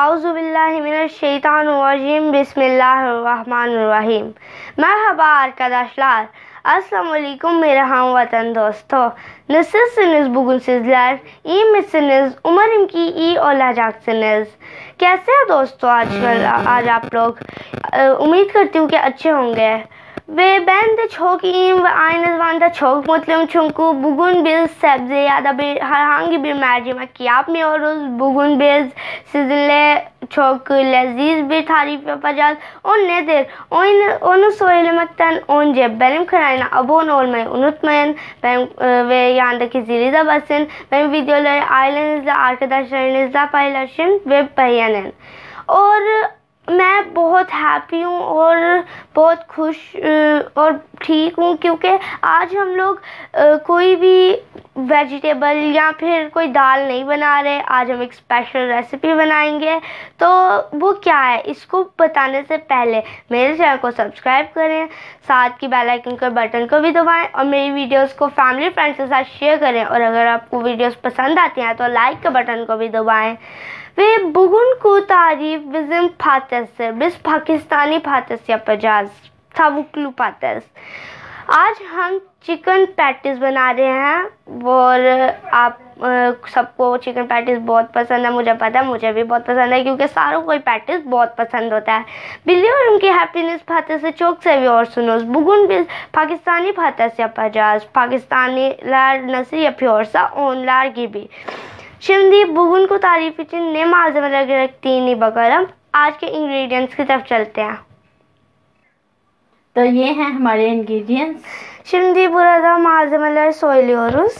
Auzubillahiminash-shaytanir-rajim. Bismillahir-rahmanir-rahim. Merhaba arkadaşlar. Assalamualaikum मेरे हम वतन दोस्तों. Nasılsınız bugün sizler? İyi misiniz? Umarım ki iyi olacaksınız. कैसे हैं दोस्तों आज आप लोग? उम्मीद करती हूँ कि अच्छे होंगे. Ve ben de çok iyiyim ve aynı zamanda çok mutluyum çünkü bugün biz sebze ya da herhangi bir mercimek yapmıyoruz. Bugün biz sizinle çok leziz bir tarif yapacağız. O nedir? Onu söylemekten önce benim kanalıma abone olmayı unutmayın. Ve yandaki zili de basın. Benim videoları ailenizle, arkadaşlarınızla paylaşın ve beğenin. और मैं बहुत happy हूँ और बहुत खुश और ठीक हूँ क्योंकि आज हम लोग कोई भी वेजिटेबल या फिर कोई दाल नहीं बना रहे. आज हम एक स्पेशल रेसिपी बनाएंगे. तो वो क्या है, इसको बताने से पहले मेरे चैनल को सब्सक्राइब करें, साथ की बेल आइकन के बटन को भी दबाएं और मेरी वीडियोस को फैमिली फ्रेंड्स के साथ शेयर करें. और अगर आपको वीडियोस पसंद आती हैं तो लाइक के बटन को भी दबाएं. Ve bugünkü tarif bizim patates. Biz Pakistani patates yapacağız. Tavuklu patates. आज हम चिकन पैटीज बना रहे हैं और आप सबको चिकन पैटीज बहुत पसंद है. मुझे पता है, मुझे भी बहुत पसंद है क्योंकि सारों को पैटीज बहुत पसंद होता है. बिल्ली और उनकी happiness patates çok seviyorsunuz. Bugün biz Pakistani patates yapacağız. Pakistaniler nasıl yapıyorsa onlar gibi. Şimdi bugünkü tarif için ne malzemeler gerektiğini bakalım. आज के इंग्रेडिएंट्स की तरफ चलते हैं. तो ये हैं हमारे ingredients. Şimdi burada malzemeleri söylüyoruz.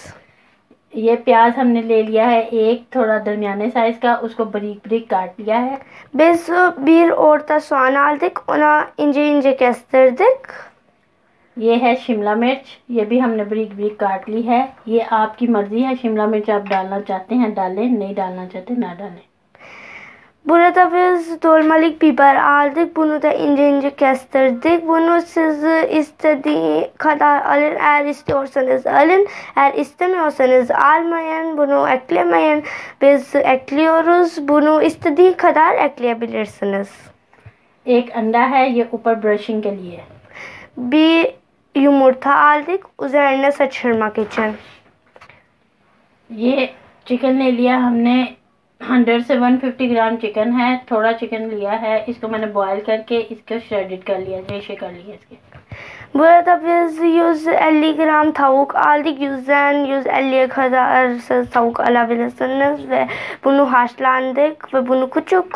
ये प्याज हमने ले लिया है एक, थोड़ा दरमियाने साइज का, उसको बारीक बारीक काट लिया है. Biz bir orta soğan aldık, ona ince ince kestirdik. ये है शिमला मिर्च, ये भी हमने बारीक बारीक काट ली है. ये आपकी मर्ज़ी है, शिमला मिर्च आप डालना चाहते हैं डालें, नहीं डालना चाहते ना डालें. Burada biz dolmalık biber aldık. Bunu da ince ince kestirdik. Bunu siz istediği kadar alın. Eğer istiyorsanız alın. Eğer istemiyorsanız almayın. Bunu eklemeyin. Biz ekliyoruz. Bunu istediği kadar ekleyebilirsiniz. एक अंडा है, ये ऊपर ब्रशिंग के लिए. Bir yumurta aldık üzerine saçırmak için. ये chicken ले लिया हमने, 100 से 150 ग्राम चिकन है. थोड़ा चिकन लिया है, इसको मैंने बॉयल करके इसको श्रेडेड कर लिया, रेशे कर लिया इसके. Burada biz 150 gram tavuk aldık. 150'ye kadar siz tavuk alabilirsiniz ve bunu haşlandık ve bunu küçük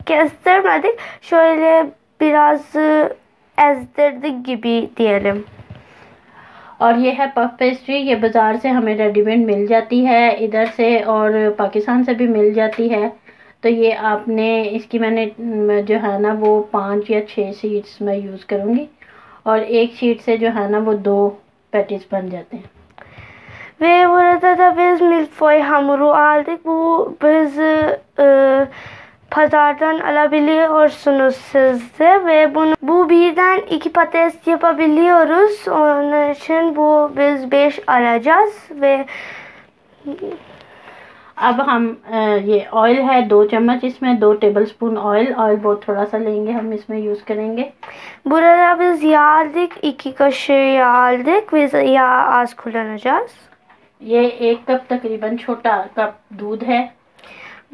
kestirmedik. Şöyle biraz ezdirdik gibi diyelim. और ये है पफ पेस्ट्री. ये बाज़ार से हमें रेडीमेड मिल जाती है, इधर से और पाकिस्तान से भी मिल जाती है. तो ये आपने इसकी मैंने जो है ना वो 5 या 6 शीट्स में यूज़ करूँगी और एक शीट से जो है ना वो 2 पैटीज बन जाते हैं. Ve burada da biz milföy hamuru aldık. Bu biz pazardan alabiliyorsunuz siz de ve bu birden 2 patates yapabiliyoruz. Onun için biz 5 alacağız ve अब हम ये ऑयल है 2 चम्मच, इसमें 2 टेबलस्पून ऑयल बहुत थोड़ा सा लेंगे, हम इसमें यूज़ करेंगे. Burada biz yağ aldık, 2 kaşığı yağ aldık. Biz yağ az kullanacağız. ये 1 कप तकरीबन छोटा कप दूध है.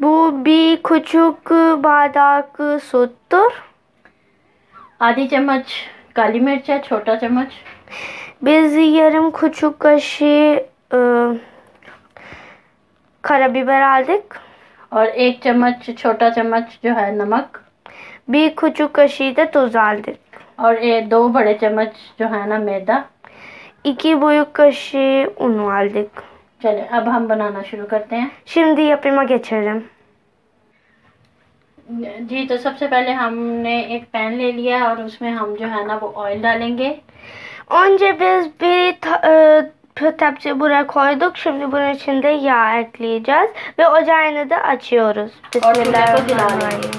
Bu bir küçük bardak süttür. आधी चम्मच काली मिर्च है, छोटा चम्मच. Biz yarım küçük kaşığı karabiber aldık. और 1 चम्मच छोटा चम्मच जो है नमक. Bir küçük kaşığı da tuz aldık. और 2 बड़े चम्मच जो है ना मैदा. 2 büyük kaşığı un aldık. चले अब हम बनाना शुरू करते हैं. Şimdi yapıma geçelim. जी, तो सबसे पहले हमने एक पैन ले लिया और उसमें हम जो है ना वो ऑयल डालेंगे. Önce biz bir tepsi buraya koyduk. Şimdi bunun içinde yağ ekleyeceğiz ve ocağını da açıyoruz. Bismillahirrahmanirrahim.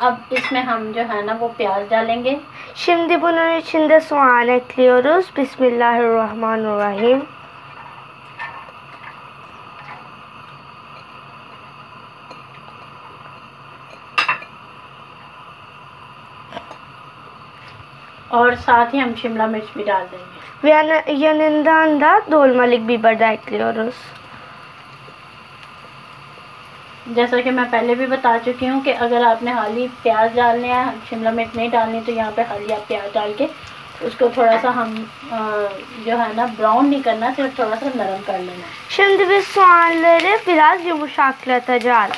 अब इसमें हम जो है ना वो प्याज डालेंगे. Şimdi bunun içinde soğan ekliyoruz. Bismillahirrahmanirrahim. और साथ ही हम शिमला मिर्च भी डाल देंगे। yanında da dolmalık biber de ekliyoruz. जैसा कि मैं पहले भी बता चुकी हूँ कि अगर आपने हाली प्याज डालने हैं, शिमला मिर्च नहीं डालनी, तो यहाँ पे हाली आप प्याज डाल के उसको थोड़ा सा हम जो है ना ब्राउन नहीं करना, सिर्फ थोड़ा सा नरम कर लेना। Şimdi biz soğanları biraz yumuşaklatacağız.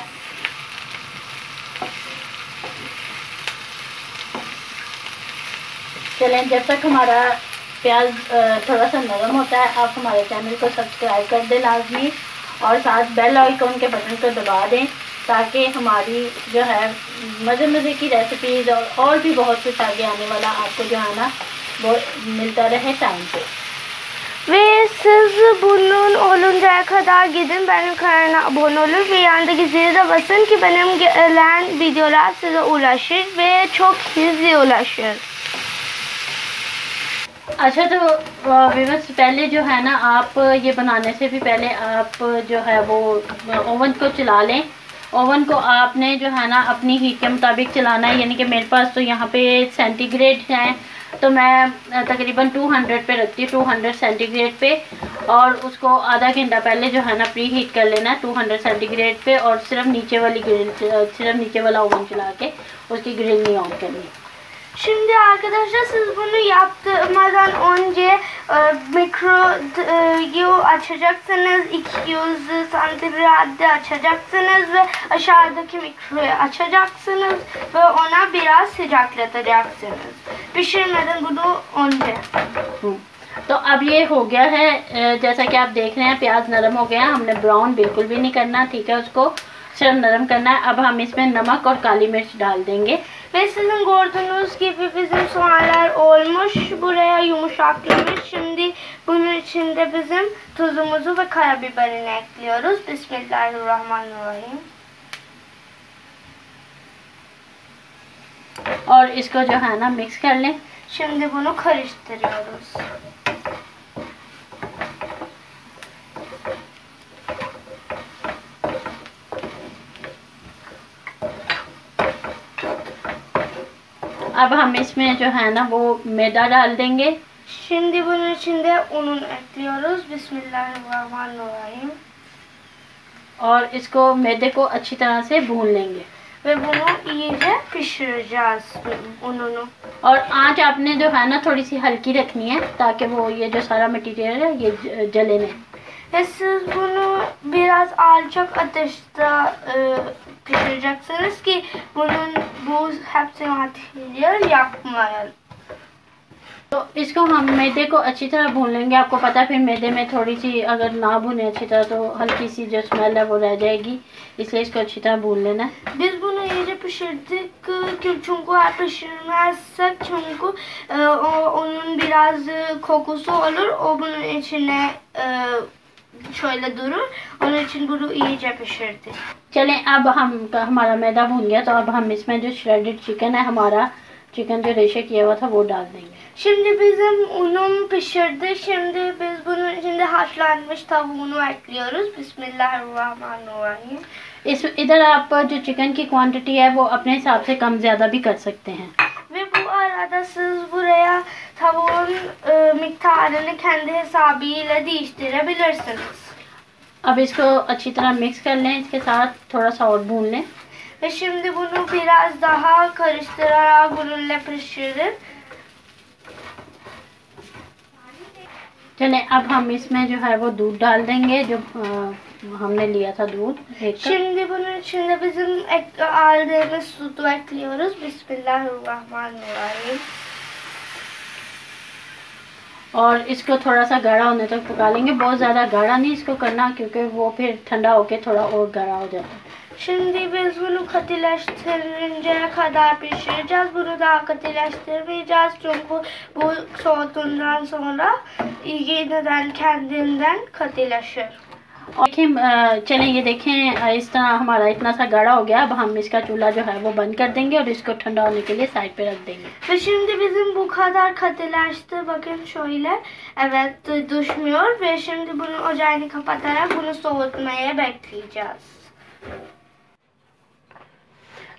चलें, जब तक हमारा प्याज थोड़ा सा नरम होता है, आप हमारे चैनल को सब्सक्राइब कर दें लाजमी, और साथ बेल आइकन के बटन को दबा दें, ताकि हमारी जो है मज़े मज़े की रेसिपीज़ और भी बहुत कुछ आगे आने वाला आपको जो है ना वो मिलता रहे टाइम पे। Ve siz bunun oluncaya kadar gidin benim kanalıma abone olun ve yanındaki zili de basın ki benim gelen videolar size ulaşır ve çok hızlı ulaşır. अच्छा, तो व्यूअर्स पहले जो है ना आप ये बनाने से भी पहले आप जो है वो ओवन को चला लें। ओवन को आपने जो है ना अपनी हीट के मुताबिक चलाना है, यानी कि मेरे पास तो यहाँ पे सेंटीग्रेड है, तो मैं तकरीबन 200 पे रखती हूँ, 200 सेंटीग्रेड पे, और उसको आधा घंटा पहले जो है ना प्री हीट कर लेना है 200 सेंटीग्रेड पे, और सिर्फ नीचे वाला ओवन चला के उसकी ग्रिल नहीं ऑन करनी। Şimdi arkadaşlar siz bunu yapmadan önce mikroyu açacaksınız, 200 santigradde açacaksınız ve aşağıdaki mikroyu açacaksınız ve ona biraz sıcaklatacaksınız. Pişirmeden bunu önce. तो अब ये हो गया है, जैसा कि आप देख रहे हैं प्याज नरम हो गया, हमने ब्राउन बिल्कुल भी नहीं करना, ठीक है, उसको सिर्फ नरम करना है। अब हम इसमें नमक और काली मिर्च डाल देंगे। Ve sizin gördüğünüz gibi bizim soğanlar olmuş, buraya yumuşaklamış. Şimdi bunun içinde bizim tuzumuzu ve karabiberini ekliyoruz. Bismillahirrahmanirrahim. और इसको जो है ना मिक्स कर लें। Şimdi bunu karıştırıyoruz. अब हम इसमें जो है ना वो मैदा डाल देंगे। Şimdi bunun içinde unun ekliyoruz. Bismillahirrahmanirrahim. और इसको मैदे को अच्छी तरह से भून लेंगे Ve bunu iyice pişireceğiz ununu. और आंच आपने जो है ना थोड़ी सी हल्की रखनी है, ताकि वो ये जो सारा मटेरियल है ये जले नहीं। Ve siz bunu biraz alçak ateşte pişireceksiniz ki bu hepsi materyal yakmayalım. तो इसको हम मैदे को अच्छी तरह भून लेंगे। आपको पता है फिर मैदे में थोड़ी सी अगर ना भुने अच्छी तरह तो हल्की सी जो स्मेल है वो रह जाएगी, इसलिए इसको अच्छी तरह भून लेना है। Biz bunu iyice pişirdik çünkü pişirmezsek çünkü onun biraz kokusu olur, o bunun içine şöyle durur, onun için bunu iyice pişirdik. चलें, अब हमारा मैदा भून गया, तो अब हम इसमें जो श्रेडेड चिकन है, हमारा चिकन जो रेशे किया हुआ था वो डाल देंगे। Şimdi bizim unum pişirdi. Şimdi biz bunun içinde haşlanmış tavuğunu ekliyoruz. Bismillahirrahmanirrahim. इधर आप जो चिकन की क्वांटिटी है वो अपने हिसाब से कम ज़्यादा भी कर सकते हैं। Ve bu arada siz buraya tavuğun miktarını kendi hesabıyla değiştirebilirsiniz. अब इसको अच्छी तरह मिक्स कर लें, इसके साथ थोड़ा सा और भून लें। Ve şimdi bunu biraz daha karıştırarak bununla pişirin. चलें, अब हम इसमें जो है वो दूध डाल देंगे, जो हमने लिया था दूध एक cup. Şimdi bunun içinde bizim aldığımız sütü ekliyoruz. Bismillahirrahmanirrahim. और इसको थोड़ा सा गाढ़ा होने तक पका लेंगे। बहुत ज़्यादा गाढ़ा नहीं इसको करना, क्योंकि वो फिर ठंडा होके थोड़ा और गाढ़ा हो जाता है। Şimdi biz bunu katılaştırıncaya kadar pişireceğiz. Bunu daha katılaştırmayacağız çünkü bu soğuduğundan sonra yeniden kendinden katılaşır. और देखिए, चलें ये देखें इस तरह हमारा इतना सा गाढ़ा हो गया। अब हम इसका चूल्हा जो है वो बंद कर देंगे और इसको ठंडा होने के लिए साइड पे रख देंगे। Ve şimdi bizim bu kadar katılaştı. Bakın şöyle. Evet, düşmüyor ve şimdi bunu ocağını kapatarak bunu soğutmaya bekleyeceğiz.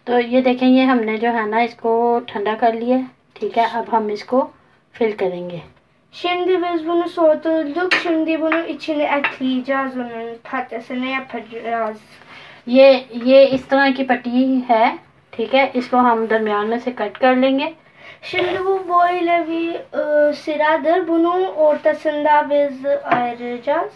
तो ये देखें, ये हमने जो है ना इसको ठंडा कर लिया, ठीक है, अब हम इसको फिल करेंगे। Şimdi biz bunu soğuttuk. Şimdi bunu içine ekleyeceğiz onun patatesini yapacağız. ये इस तरह की पट्टी है, ठीक है, इसको हम दरमियान में से कट कर लेंगे। Şimdi bu böyle bir sıradır. Bunu ortasında biz ayıracağız.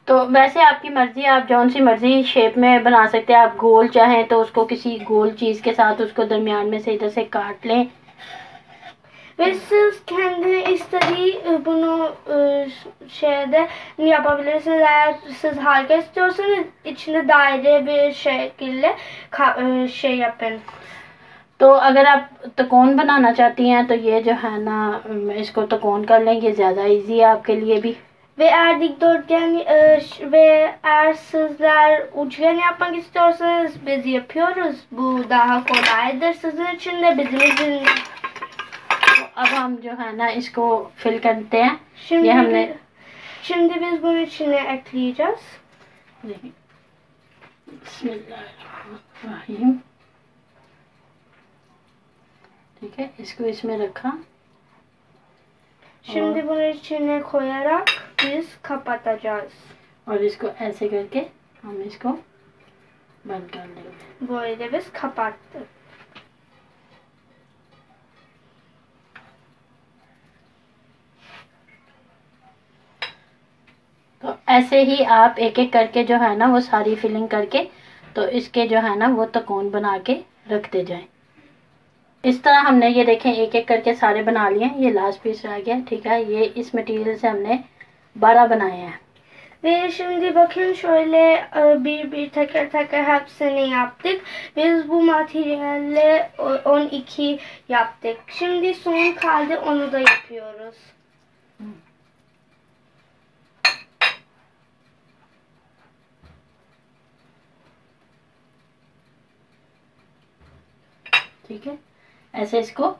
तो वैसे आपकी मर्जी, आप जौन सी मर्जी शेप में बना सकते हैं। आप गोल चाहें तो उसको किसी गोल चीज़ के साथ उसको दरमियान में से इधर से काट लें। Ve siz kendi istediği bunu şeyde yapabilirsiniz. Eğer siz halka istiyorsanız içinde daire bir şekilde şey yapın. तो अगर आप तकोन बनाना चाहती हैं तो ये जो है ना, इसको तकोन कर लें, ये ज़्यादा इजी है आपके लिए भी। Ve eğer dikdörtgen ve eğer sizler üçgen yapmak istiyorsanız biz yapıyoruz. Bu daha kolaydır sizin için de bizim için. अब हम जो है ना इसको फिल करते हैं। ये हमने Şimdi biz bunun içine ekleyeceğiz. बिस्मिल्लाहिर्रहमानिर्रहीम। ठीक है, इसको इसमें रखा। Şimdi bunun içine koyarak biz kapatacağız. और इसको ऐसे करके हम इसको बंद कर देंगे। Böyle biz kapattık. तो ऐसे ही आप एक एक करके जो है ना वो सारी फिलिंग करके तो इसके जो है ना वो तकोन बना के रखते जाएं। इस तरह हमने ये देखें एक एक करके सारे बना लिए। ये लास्ट पीस रह गया, ठीक है। ये इस मटेरियल से हमने 12 बनाए हैं। Ve şimdi bakın şöyle bir teker teker hepsini yaptık. Biz bu materyalle 12 yaptık. Şimdi son kaldı, onu da yapıyoruz. ठीक है, ऐसे इसको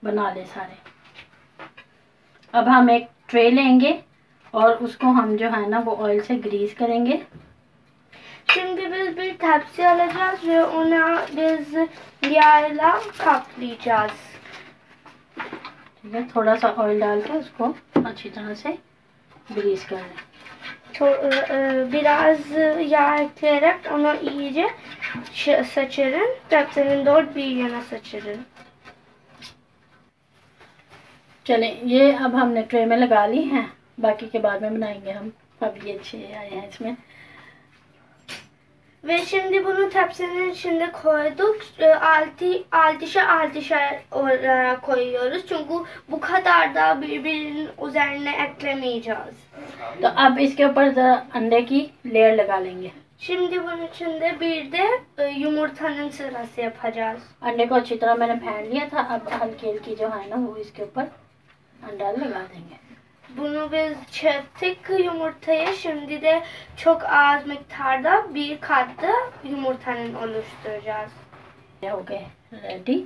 बना ले सारे। अब हम एक ट्रे लेंगे और उसको हम जो है ना वो ऑयल से ग्रीस करेंगे। Şimdi biz bir tepsi alacağız ve ona biz yağla kaplayacağız. ठीक है, थोड़ा सा ऑयल डाल के उसको अच्छी तरह से ग्रीस कर लें। Biraz yağ ekleyerek onu iyice saçırın. Tepsinin dört bir yana saçırın. चलें, ये अब हमने ट्रे में लगा ली हैं, बाकी के बाद में बनाएंगे हम। अब ये अच्छे आए हैं इसमें। Ve şimdi bunu tepsinin içinde koyduk. Altışar olarak koyuyoruz. Çünkü bu kadar da birbirinin üzerine eklemeyeceğiz. तो अब इसके ऊपर जरा अंडे की लेयर लगा लेंगे। Şimdi bunun içinde bir de yumurtanın sırası yapacağız. अंडे को अच्छी तरह मैंने फेंट लिया था। अब हल्की हल्की जो है ना वो इसके ऊपर अंडा लगा देंगे। Bunu biz çırptık yumurtayı. Şimdi de çok az miktarda bir katta yumurtanın oluşturacağız. हो गए ready.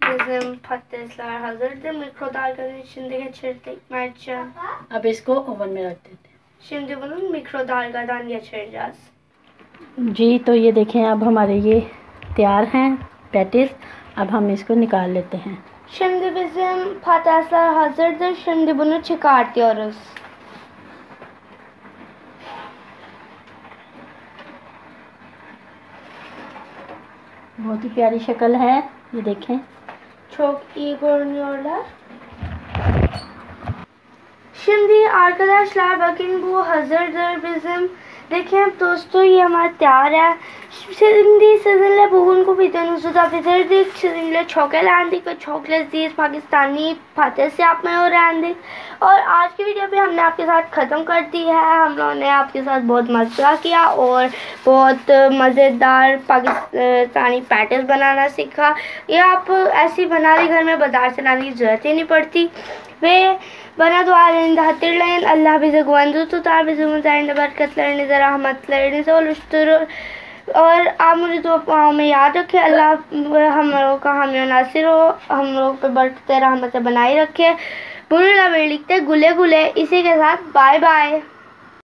Bizim patatesler hazırdır. Mikrodalganın içinde geçirdik Mertcan. अब इसको ओवन में रख देते हैं। Şimdi bunu mikrodalgadan geçireceğiz. जी, तो ये देखें अब हमारे ये तैयार हैं पैटीज। अब हम इसको निकाल लेते हैं। Şimdi bizim patatesler hazırdır. Şimdi bunu çıkartıyoruz. बहुत ही प्यारी शक्ल है, ये देखें। Çok iyi görünüyorlar. Şimdi arkadaşlar bakın bu hazırdır bizim. Dekin dostu ये हमारा तैयार है. Şimdi sizinle bugünkü videomuzu da bitirdik. Sizinle çok eğlendik ve çok लजीज पाकिस्तानी पतेस yapmayı öğrendik. और आज की वीडियो भी हमने आपके साथ ख़त्म कर दी है। हम लोगों ने आपके साथ बहुत मज़ा किया और बहुत मज़ेदार पाकिस्तानी पैटिस बनाना सीखा। ये आप ऐसी बना ली घर में, बाजार से लाने की ज़रूरत ही नहीं पड़ती। वे bana dualarını da hatırlayın. Allah bize güvende tutar, bizi müzerinde बरकतlerini de rahmetlerini oluşturur। और आप मुझे दुआओं में याद रखें। अल्लाह हम लोगों का हामी नासिर हो, हम लोग पे बरकत रहमत बनाए रखे। बुनिया लिखते गुले गुले। इसी के साथ बाय बाय।